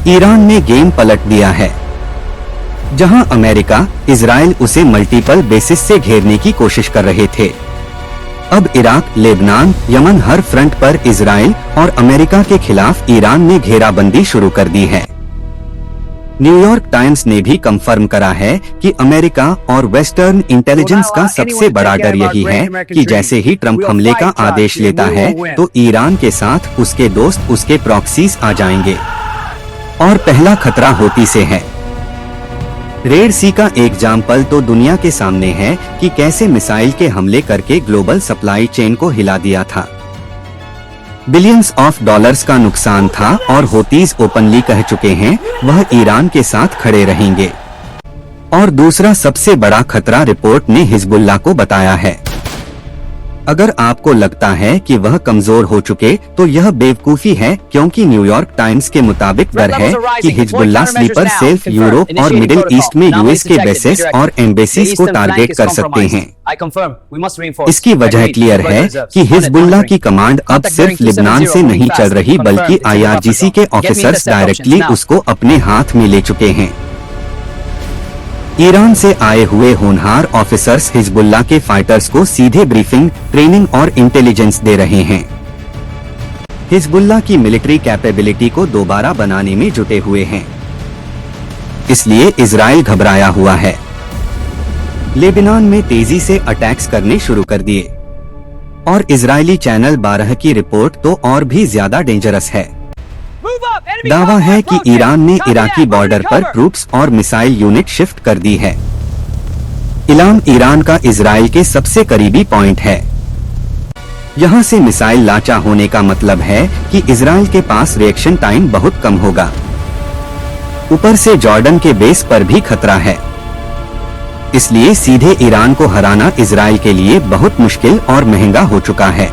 Iran ने game पलट दिया है। जहां अमेरिका, इजराइल उसे मल्टीपल बेसिस से घेरने की कोशिश कर रहे थे, अब इराक, लेबनान, यमन हर फ्रंट पर इजराइल और अमेरिका के खिलाफ ईरान ने घेराबंदी शुरू कर दी है। न्यूयॉर्क टाइम्स ने भी कंफर्म करा है कि अमेरिका और वेस्टर्न इंटेलिजेंस का सबसे बड़ा डर यही है कि जैसे ही ट्रंप हमले का आदेश लेता है तो ईरान के साथ उसके दोस्त, उसके प्रॉक्सीज आ जाएंगे। और पहला खतरा हौती से है। रेड सी का एग्जाम्पल तो दुनिया के सामने है कि कैसे मिसाइल के हमले करके ग्लोबल सप्लाई चेन को हिला दिया था। बिलियंस ऑफ डॉलर्स का नुकसान था और हौतीज ओपनली कह चुके हैं वह ईरान के साथ खड़े रहेंगे। और दूसरा सबसे बड़ा खतरा रिपोर्ट ने हिजबुल्लाह को बताया है। अगर आपको लगता है कि वह कमजोर हो चुके तो यह बेवकूफी है, क्योंकि न्यूयॉर्क टाइम्स के मुताबिक डर है कि हिजबुल्लाह स्लीपर सेल्फ यूरोप और मिडिल ईस्ट में यूएस के बेसेस और एम्बेसीज को टारगेट कर सकते हैं। इसकी वजह क्लियर है कि हिजबुल्लाह की कमांड अब सिर्फ लिबनान से नहीं चल रही, बल्कि IRGC के ऑफिसर्स डायरेक्टली उसको अपने हाथ में ले चुके हैं। ईरान से आए हुए होनहार ऑफिसर्स हिजबुल्लाह के फाइटर्स को सीधे ब्रीफिंग, ट्रेनिंग और इंटेलिजेंस दे रहे हैं। हिजबुल्लाह की मिलिट्री कैपेबिलिटी को दोबारा बनाने में जुटे हुए हैं, इसलिए इजराइल घबराया हुआ है। लेबनान में तेजी से अटैक्स करने शुरू कर दिए और इजरायली चैनल 12 की रिपोर्ट तो और भी ज्यादा डेंजरस है। दावा है कि ईरान ने इराकी बॉर्डर पर ट्रूप्स और मिसाइल यूनिट शिफ्ट कर दी है। इलाम ईरान का इजराइल के सबसे करीबी पॉइंट है। यहां से मिसाइल लाचा होने का मतलब है कि इजराइल के पास रिएक्शन टाइम बहुत कम होगा। ऊपर से जॉर्डन के बेस पर भी खतरा है, इसलिए सीधे ईरान को हराना इजराइल के लिए बहुत मुश्किल और महंगा हो चुका है।